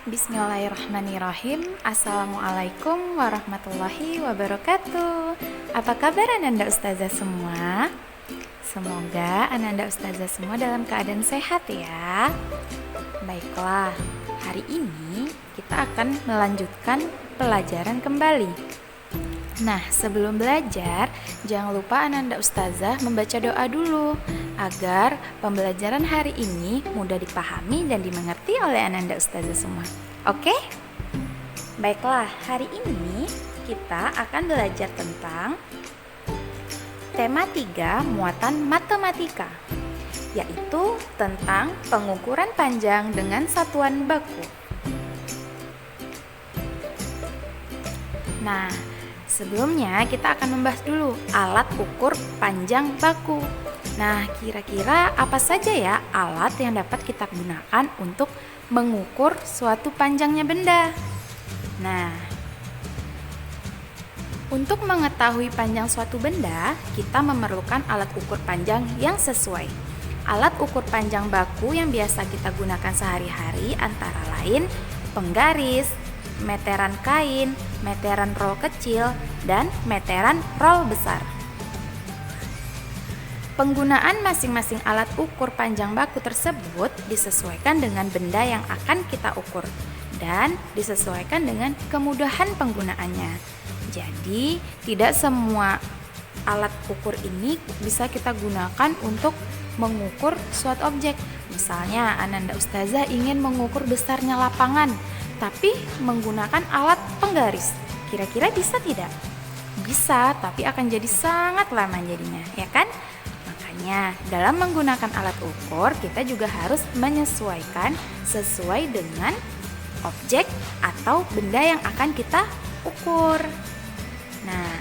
Bismillahirrahmanirrahim. Assalamualaikum warahmatullahi wabarakatuh. Apa kabar Ananda Ustazah semua? Semoga Ananda Ustazah semua dalam keadaan sehat ya. Baiklah, hari ini kita akan melanjutkan pelajaran kembali. Nah, sebelum belajar, jangan lupa Ananda Ustazah membaca doa dulu agar pembelajaran hari ini mudah dipahami dan dimengerti oleh Ananda Ustazah semua. Oke? Baiklah, hari ini kita akan belajar tentang tema 3 muatan matematika, yaitu tentang pengukuran panjang dengan satuan baku. Nah, sebelumnya kita akan membahas dulu alat ukur panjang baku. Nah, kira-kira apa saja ya alat yang dapat kita gunakan untuk mengukur suatu panjangnya benda? Nah, untuk mengetahui panjang suatu benda, kita memerlukan alat ukur panjang yang sesuai. Alat ukur panjang baku yang biasa kita gunakan sehari-hari antara lain penggaris, meteran kain, meteran roll kecil, dan meteran roll besar. Penggunaan masing-masing alat ukur panjang baku tersebut disesuaikan dengan benda yang akan kita ukur dan disesuaikan dengan kemudahan penggunaannya. Jadi, tidak semua alat ukur ini bisa kita gunakan untuk mengukur suatu objek. Misalnya, Ananda Ustazah ingin mengukur besarnya lapangan, tapi menggunakan alat penggaris. Kira-kira bisa tidak? Bisa, tapi akan jadi sangat lama jadinya, ya kan? Makanya, dalam menggunakan alat ukur, kita juga harus menyesuaikan sesuai dengan objek atau benda yang akan kita ukur. Nah,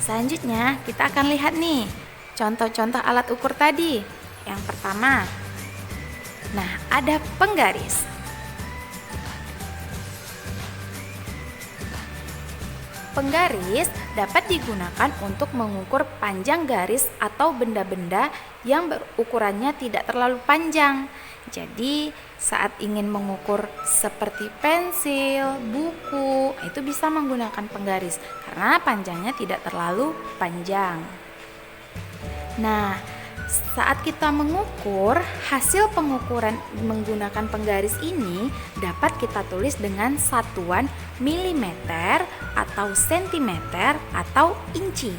selanjutnya kita akan lihat nih contoh-contoh alat ukur tadi. Yang pertama, nah ada penggaris. Penggaris dapat digunakan untuk mengukur panjang garis atau benda-benda yang berukurannya tidak terlalu panjang. Jadi, saat ingin mengukur seperti pensil, buku, itu bisa menggunakan penggaris karena panjangnya tidak terlalu panjang. Nah, saat kita mengukur, hasil pengukuran menggunakan penggaris ini dapat kita tulis dengan satuan milimeter atau sentimeter atau inci.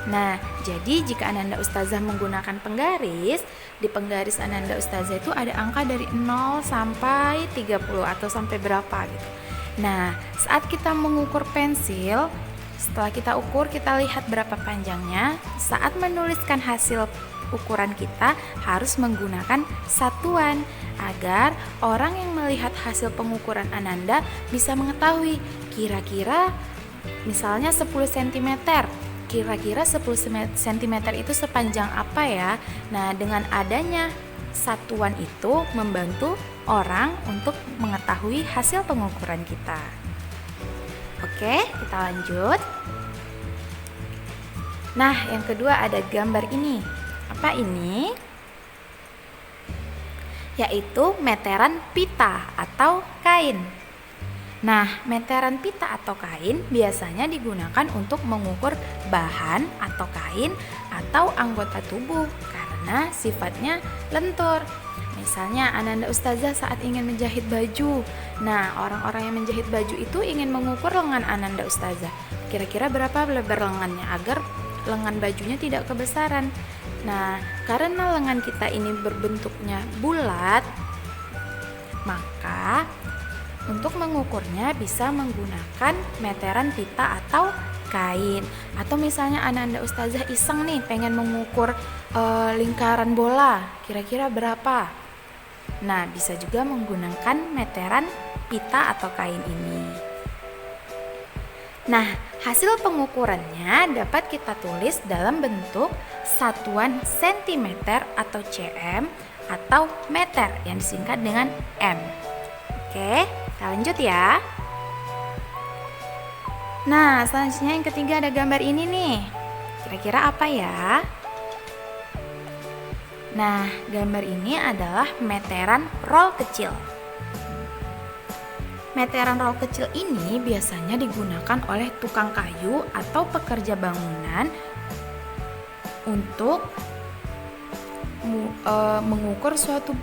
Nah, jadi jika Ananda Ustazah menggunakan penggaris, di penggaris Ananda Ustazah itu ada angka dari 0 sampai 30 atau sampai berapa gitu. Nah, saat kita mengukur pensil, setelah kita ukur, kita lihat berapa panjangnya. Saat menuliskan hasil ukuran kita harus menggunakan satuan agar orang yang melihat hasil pengukuran Ananda bisa mengetahui kira-kira misalnya 10 cm. Kira-kira 10 cm itu sepanjang apa ya? Nah, dengan adanya satuan itu membantu orang untuk mengetahui hasil pengukuran kita. Oke, kita lanjut. Nah, yang kedua ada gambar ini. Apa ini? Yaitu meteran pita atau kain. Nah, meteran pita atau kain biasanya digunakan untuk mengukur bahan atau kain atau anggota tubuh karena sifatnya lentur. Misalnya Ananda Ustazah saat ingin menjahit baju. Nah, orang-orang yang menjahit baju itu ingin mengukur lengan Ananda Ustazah. Kira-kira berapa lebar lengannya agar lengan bajunya tidak kebesaran. Nah, karena lengan kita ini berbentuknya bulat, maka untuk mengukurnya bisa menggunakan meteran pita atau kain. Atau misalnya Ananda Ustazah iseng nih pengen mengukur lingkaran bola, kira-kira berapa? Nah, bisa juga menggunakan meteran pita atau kain ini. Nah, hasil pengukurannya dapat kita tulis dalam bentuk satuan cm atau cm atau meter yang disingkat dengan m. Oke, kita lanjut ya. Nah, selanjutnya yang ketiga ada gambar ini nih. Kira-kira apa ya? Nah, gambar ini adalah meteran roll kecil. Meteran roll kecil ini biasanya digunakan oleh tukang kayu atau pekerja bangunan untuk mengukur suatu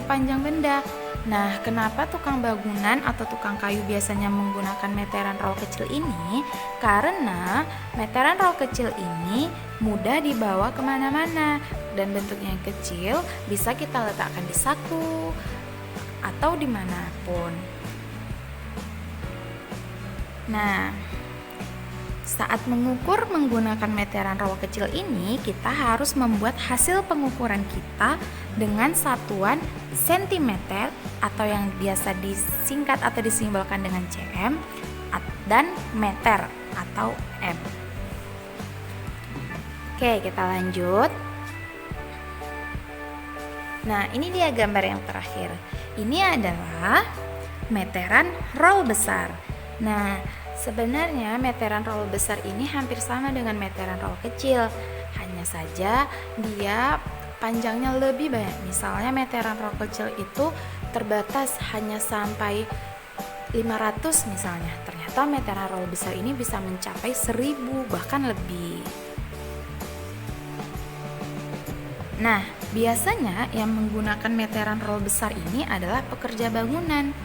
panjang benda. Nah, kenapa tukang bangunan atau tukang kayu biasanya menggunakan meteran roll kecil ini? Karena meteran roll kecil ini mudah dibawa kemana-mana dan bentuknya yang kecil, bisa kita letakkan di saku atau dimanapun. Nah, saat mengukur menggunakan meteran roll kecil ini, kita harus membuat hasil pengukuran kita dengan satuan sentimeter atau yang biasa disingkat atau disimbolkan dengan cm dan meter atau m. Oke, kita lanjut. Nah, ini dia gambar yang terakhir. Ini adalah meteran roll besar. Nah, sebenarnya meteran roll besar ini hampir sama dengan meteran roll kecil, hanya saja dia panjangnya lebih banyak. Misalnya meteran roll kecil itu terbatas hanya sampai 500 misalnya. Ternyata meteran roll besar ini bisa mencapai 1000 bahkan lebih. Nah, biasanya yang menggunakan meteran roll besar ini adalah pekerja bangunan.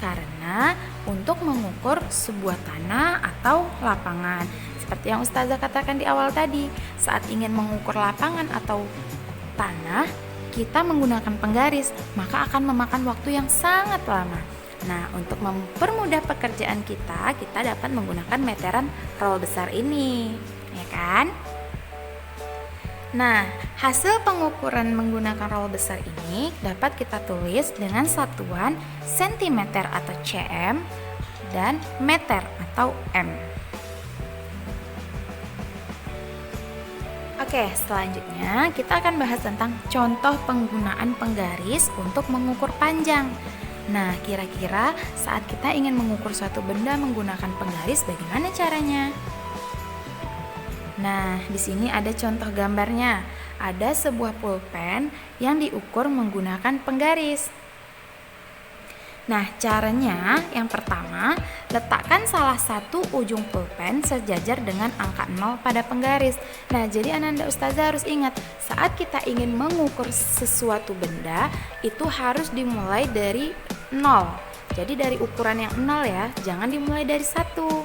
Karena untuk mengukur sebuah tanah atau lapangan, seperti yang Ustazah katakan di awal tadi, saat ingin mengukur lapangan atau tanah, kita menggunakan penggaris, maka akan memakan waktu yang sangat lama. Nah, untuk mempermudah pekerjaan kita dapat menggunakan meteran roll besar ini, ya kan? Nah, hasil pengukuran menggunakan roll besar ini dapat kita tulis dengan satuan sentimeter atau cm dan meter atau m. Oke, selanjutnya kita akan bahas tentang contoh penggunaan penggaris untuk mengukur panjang. Nah, kira-kira saat kita ingin mengukur suatu benda menggunakan penggaris, bagaimana caranya? Nah, di sini ada contoh gambarnya. Ada sebuah pulpen yang diukur menggunakan penggaris. Nah, caranya yang pertama, letakkan salah satu ujung pulpen sejajar dengan angka 0 pada penggaris. Nah, jadi Ananda Ustazah harus ingat, saat kita ingin mengukur sesuatu benda, itu harus dimulai dari 0. Jadi dari ukuran yang 0 ya, jangan dimulai dari 1.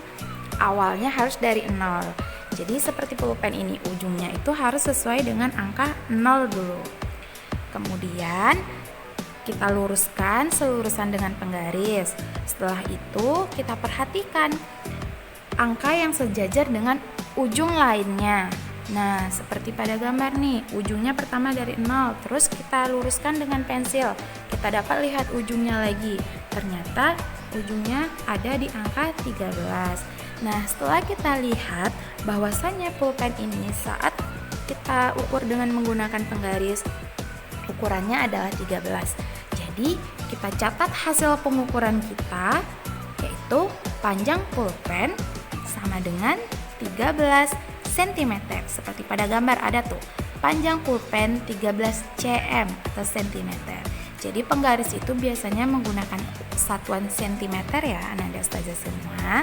Awalnya harus dari 0. Jadi seperti pulpen ini, ujungnya itu harus sesuai dengan angka 0 dulu. Kemudian kita luruskan selurusan dengan penggaris. Setelah itu kita perhatikan angka yang sejajar dengan ujung lainnya. Nah, seperti pada gambar nih, ujungnya pertama dari 0, terus kita luruskan dengan pensil. Kita dapat lihat ujungnya lagi. Ternyata ujungnya ada di angka 13. Nah, setelah kita lihat bahwasannya pulpen ini saat kita ukur dengan menggunakan penggaris, ukurannya adalah 13. Jadi, kita catat hasil pengukuran kita, yaitu panjang pulpen sama dengan 13 cm. Seperti pada gambar ada tuh, panjang pulpen 13 cm atau cm. Jadi penggaris itu biasanya menggunakan satuan sentimeter ya, Ananda Ustazah semua.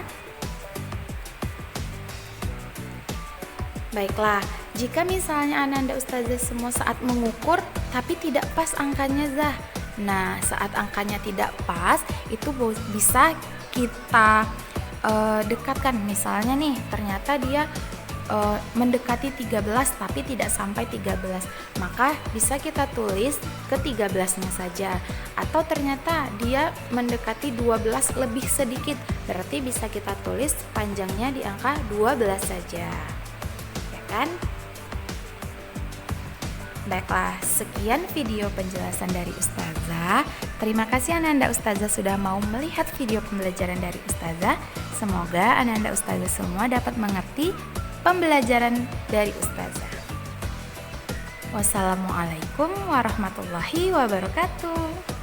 Baiklah, jika misalnya Ananda Ustazah semua saat mengukur tapi tidak pas angkanya Zah. Nah, saat angkanya tidak pas, itu bisa kita dekatkan. Misalnya nih, ternyata dia mendekati 13 tapi tidak sampai 13. Maka bisa kita tulis ke 13-nya saja. Atau ternyata dia mendekati 12 lebih sedikit, berarti bisa kita tulis panjangnya di angka 12 saja. Kan? Baiklah, sekian video penjelasan dari Ustazah. Terima kasih Ananda Ustazah sudah mau melihat video pembelajaran dari Ustazah. Semoga Ananda Ustazah semua dapat mengerti pembelajaran dari Ustazah. Wassalamualaikum warahmatullahi wabarakatuh.